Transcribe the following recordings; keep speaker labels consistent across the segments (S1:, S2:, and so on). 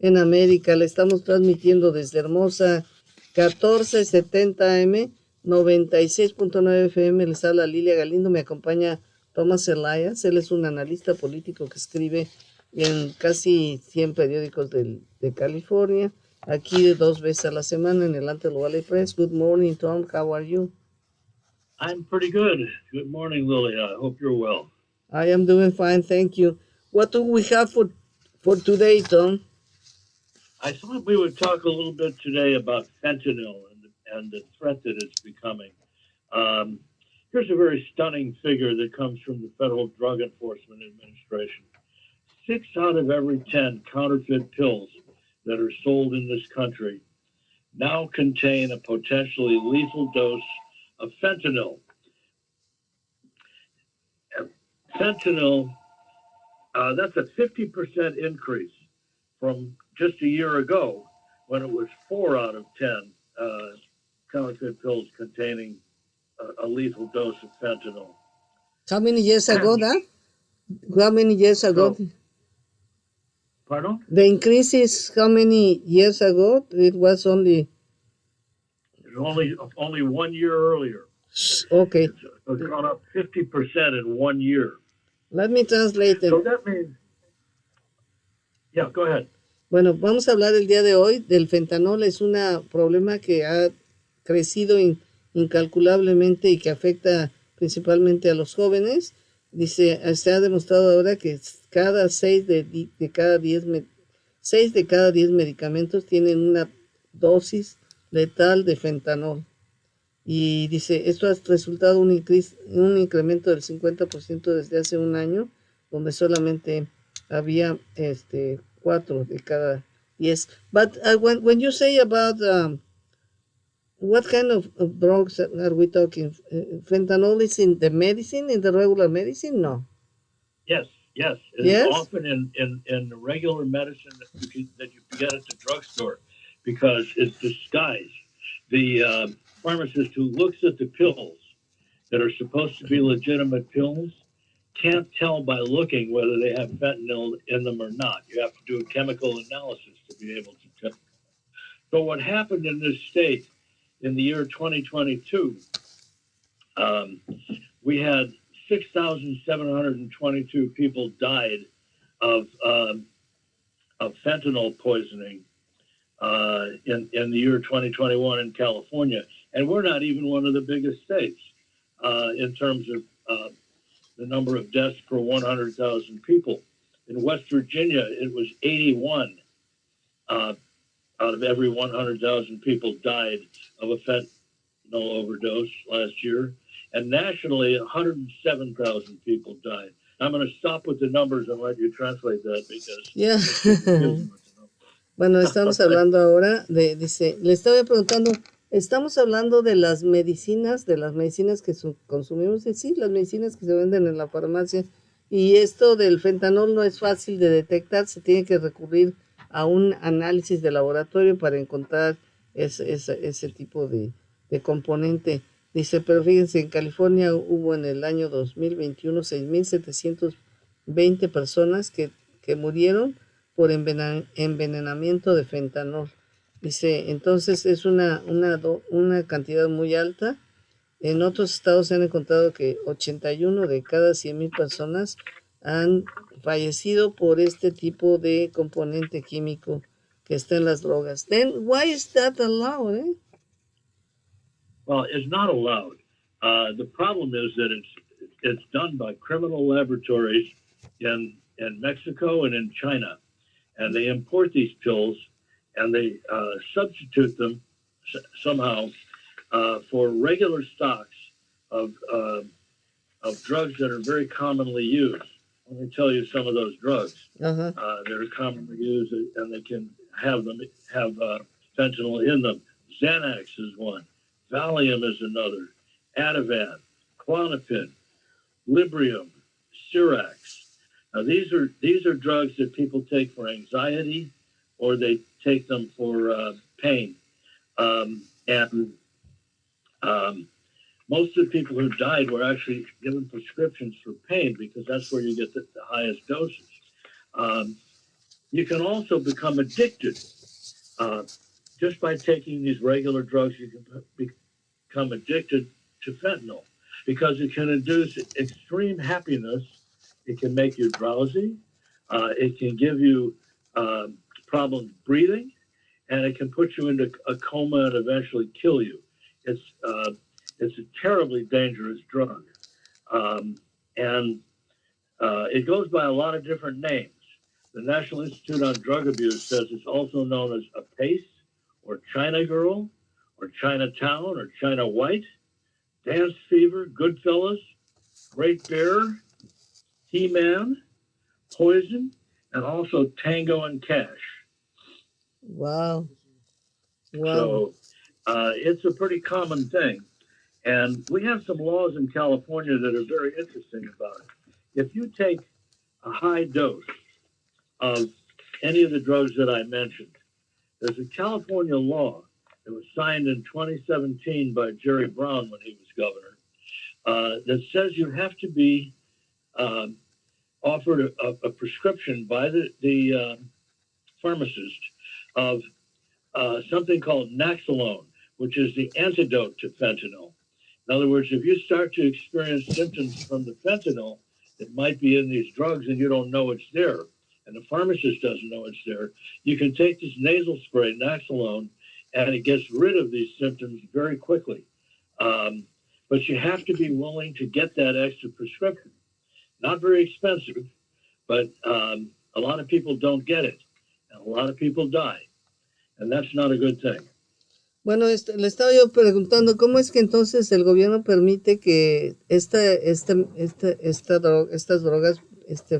S1: en América. Le estamos transmitiendo desde hermosa 1470 AM, 96.9 FM. Les habla Lilia Galindo, me acompaña Tomás Elias. Él es un analista político que escribe en casi 100 periódicos de California, aquí 2 veces a la semana en el Antelope Valley Press. Good morning, Tom. How are you?
S2: I'm pretty good. Good morning, Lily. I hope you're well.
S1: I am doing fine, thank you. What do we have for today, Tom?
S2: I thought we would talk a little bit today about fentanyl and the threat that it's becoming. Here's a very stunning figure that comes from the Federal Drug Enforcement Administration. 6 out of every 10 counterfeit pills that are sold in this country now contain a potentially lethal dose of fentanyl. Fentanyl, that's a 50% increase from just a year ago when it was 4 out of 10 counterfeit pills containing a lethal dose of fentanyl.
S1: How many years ago that? How many years ago?
S2: Pardon?
S1: The increase is how many years ago? It was only
S2: 1 year earlier.
S1: Okay.
S2: It's gone up 50% in 1 year.
S1: Let me translate it.
S2: So that means, yeah, go ahead.
S1: Bueno, vamos a hablar el día de hoy del fentanol. Es un problema que ha crecido incalculablemente y que afecta principalmente a los jóvenes. Dice, se ha demostrado ahora que seis de cada 10 medicamentos tienen una dosis letal de fentanol. Y dice, esto ha resultado un incremento del 50% desde hace un año, donde solamente había 4 de cada 10. But when you say about what kind of drugs are we talking? Fentanyl is in the medicine, in the regular medicine? No.
S2: Yes. It's often in regular medicine that you get at the drugstore because it's disguised. The pharmacist who looks at the pills that are supposed to be legitimate pills can't tell by looking whether they have fentanyl in them or not. You have to do a chemical analysis to be able to tell. So what happened in this state in the year 2022, we had 6,722 people died of fentanyl poisoning in the year 2021 in California. And we're not even one of the biggest states in terms of the number of deaths per 100,000 people. In West Virginia, it was 81 out of every 100,000 people died of a fentanyl overdose last year. And nationally, 107,000 people died. I'm going to stop with the numbers and let you translate that because...
S1: Yeah. Bueno, estamos hablando ahora dice, le estaba preguntando, estamos hablando de las medicinas que consumimos, sí, las medicinas que se venden en la farmacia, y esto del fentanol no es fácil de detectar, se tiene que recurrir a un análisis de laboratorio para encontrar ese tipo de componente. Dice, pero fíjense, en California hubo en el año 2021 6,720 personas que murieron por envenenamiento de fentanol. Dice, entonces es una cantidad muy alta. En otros estados se han encontrado que 81 de cada 100,000 personas han fallecido por este tipo de componente químico que está en las drogas. Then why is that allowed?
S2: Well, it's not allowed. The problem is that it's done by criminal laboratories in Mexico and in China. And they import these pills and they substitute them somehow for regular stocks of drugs that are very commonly used. Let me tell you some of those drugs that are commonly used, and they can have fentanyl in them. Xanax is one. Valium is another. Ativan, Klonopin, Librium, Sirax. Now, these are drugs that people take for anxiety, or they take them for pain. Most of the people who died were actually given prescriptions for pain because that's where you get the highest doses. you can also become addicted. Just by taking these regular drugs, you can become addicted to fentanyl because it can induce extreme happiness. It can make you drowsy. It can give you problems breathing, and it can put you into a coma and eventually kill you. It's a terribly dangerous drug, and it goes by a lot of different names. The National Institute on Drug Abuse says it's also known as a PACE, or China Girl, or Chinatown, or China White, Dance Fever, Goodfellas, Great Bear, He-Man, Poison, and also Tango and Cash.
S1: Wow. Wow.
S2: So it's a pretty common thing. And we have some laws in California that are very interesting about it. If you take a high dose of any of the drugs that I mentioned, there's a California law that was signed in 2017 by Jerry Brown when he was governor that says you have to be offered a prescription by the pharmacist of something called Naxalone, which is the antidote to fentanyl. In other words, if you start to experience symptoms from the fentanyl that might be in these drugs and you don't know it's there, and the pharmacist doesn't know it's there, you can take this nasal spray, Naxalone, and it gets rid of these symptoms very quickly. But you have to be willing to get that extra prescription. Not very expensive, but a lot of people don't get it, and a lot of people die, and that's not a good thing.
S1: Bueno, le estaba yo preguntando cómo es que entonces el gobierno permite que estas drogas,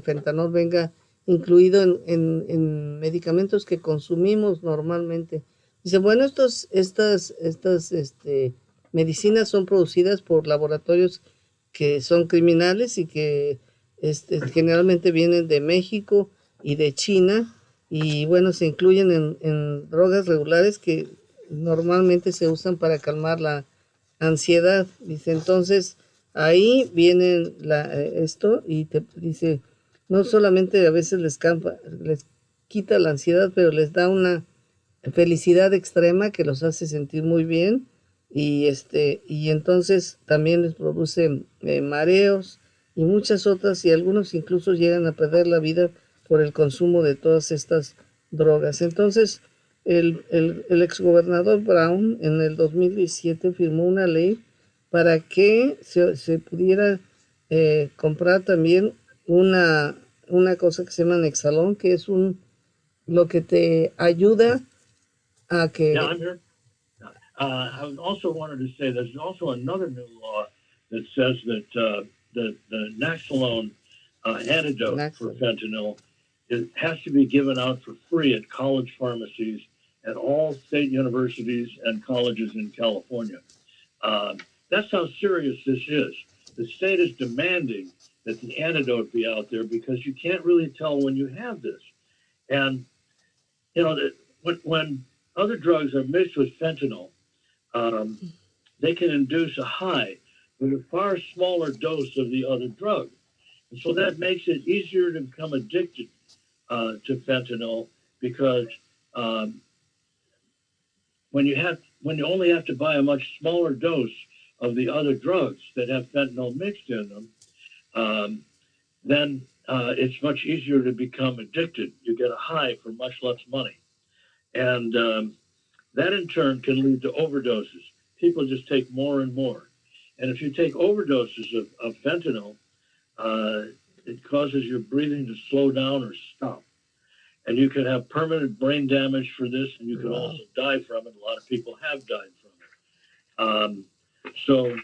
S1: fentanol venga incluido en medicamentos que consumimos normalmente. Dice, bueno, estas medicinas son producidas por laboratorios que son criminales y que generalmente vienen de México y de China, y bueno, se incluyen en drogas regulares que normalmente se usan para calmar la ansiedad. Dice, entonces ahí viene esto y te dice, no solamente a veces les quita la ansiedad, pero les da una felicidad extrema que los hace sentir muy bien, y entonces también les produce mareos y muchas otras, y algunos incluso llegan a perder la vida por el consumo de todas estas drogas. Entonces el exgobernador Brown en el 2017 firmó una ley para que se pudiera comprar también una cosa que se llama Nexalón, que es lo que te ayuda a que...
S2: Yeah, I'm here. I also wanted to say there's also another new law that says that the Naxalone antidote for fentanyl has to be given out for free at college pharmacies at all state universities and colleges in California. That's how serious this is. The state is demanding that the antidote be out there because you can't really tell when you have this. And, you know, when other drugs are mixed with fentanyl, they can induce a high with a far smaller dose of the other drug. And so that makes it easier to become addicted to fentanyl because when you only have to buy a much smaller dose of the other drugs that have fentanyl mixed in them, then it's much easier to become addicted. You get a high for much less money. And that in turn can lead to overdoses. People just take more and more. And if you take overdoses of fentanyl, it causes your breathing to slow down or stop. And you can have permanent brain damage for this, and you can also die from it. A lot of people have died from it. So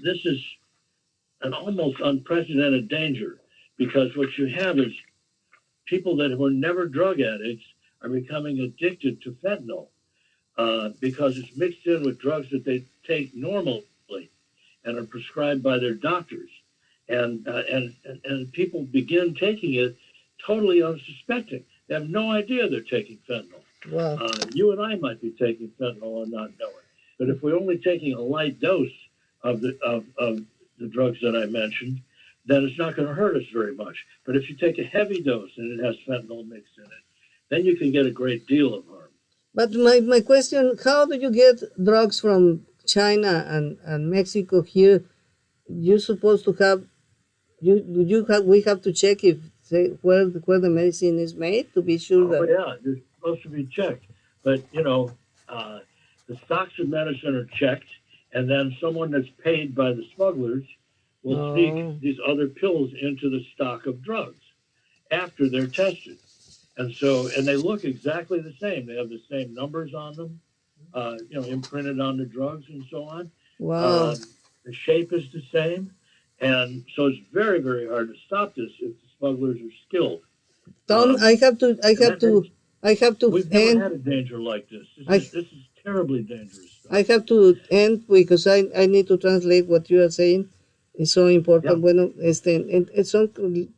S2: this is an almost unprecedented danger, because what you have is people that were never drug addicts are becoming addicted to fentanyl because it's mixed in with drugs that they take normally and are prescribed by their doctors. And people begin taking it totally unsuspecting. They have no idea they're taking fentanyl.
S1: Wow.
S2: You and I might be taking fentanyl and not know it. But if we're only taking a light dose of the drugs that I mentioned, then it's not going to hurt us very much. But if you take a heavy dose and it has fentanyl mixed in it, then you can get a great deal of harm.
S1: But my question, how do you get drugs from China and Mexico here? You're supposed to have we have to check if where the medicine is made to be sure
S2: Oh
S1: that.
S2: yeah, they're supposed to be checked. But the stocks of medicine are checked, and then someone that's paid by the smugglers will
S1: Oh.
S2: sneak these other pills into the stock of drugs after they're tested. And they look exactly the same. They have the same numbers on them, imprinted on the drugs and so on.
S1: Wow.
S2: The shape is the same. And so it's very, very hard to stop this if the smugglers are skilled.
S1: Tom, I have to
S2: We've never
S1: end.
S2: had a danger like this. This is terribly dangerous stuff.
S1: I have to end because I need to translate what you are saying. Es so important.
S2: Yeah.
S1: Bueno, son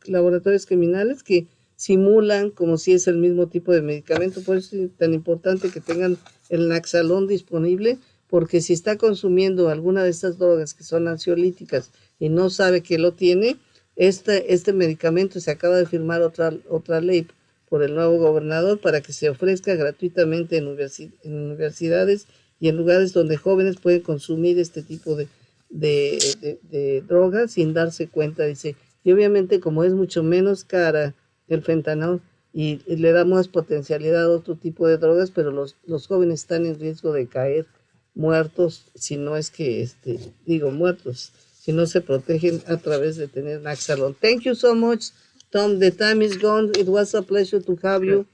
S1: laboratorios criminales que simulan como si es el mismo tipo de medicamento. Por eso es tan importante que tengan el naxalón disponible, porque si está consumiendo alguna de estas drogas que son ansiolíticas y no sabe que lo tiene, este medicamento, se acaba de firmar otra ley por el nuevo gobernador para que se ofrezca gratuitamente en universidades y en lugares donde jóvenes pueden consumir este tipo de drogas sin darse cuenta, dice. Y obviamente como es mucho menos cara el fentanil y le da más potencialidad a otro tipo de drogas, pero los jóvenes están en riesgo de caer muertos si no es que, muertos, si no se protegen a través de tener Naxalon. Thank you so much, Tom. The time is gone. It was a pleasure to have you.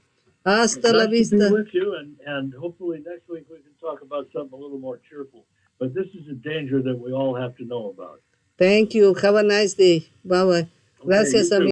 S1: Hasta la
S2: Nice to
S1: vista.
S2: be with you, and hopefully next week we can talk about something a little more cheerful. But this is a danger that we all have to know about.
S1: Thank you. Have a nice day. Bye-bye. Gracias,
S2: you too.
S1: amigo.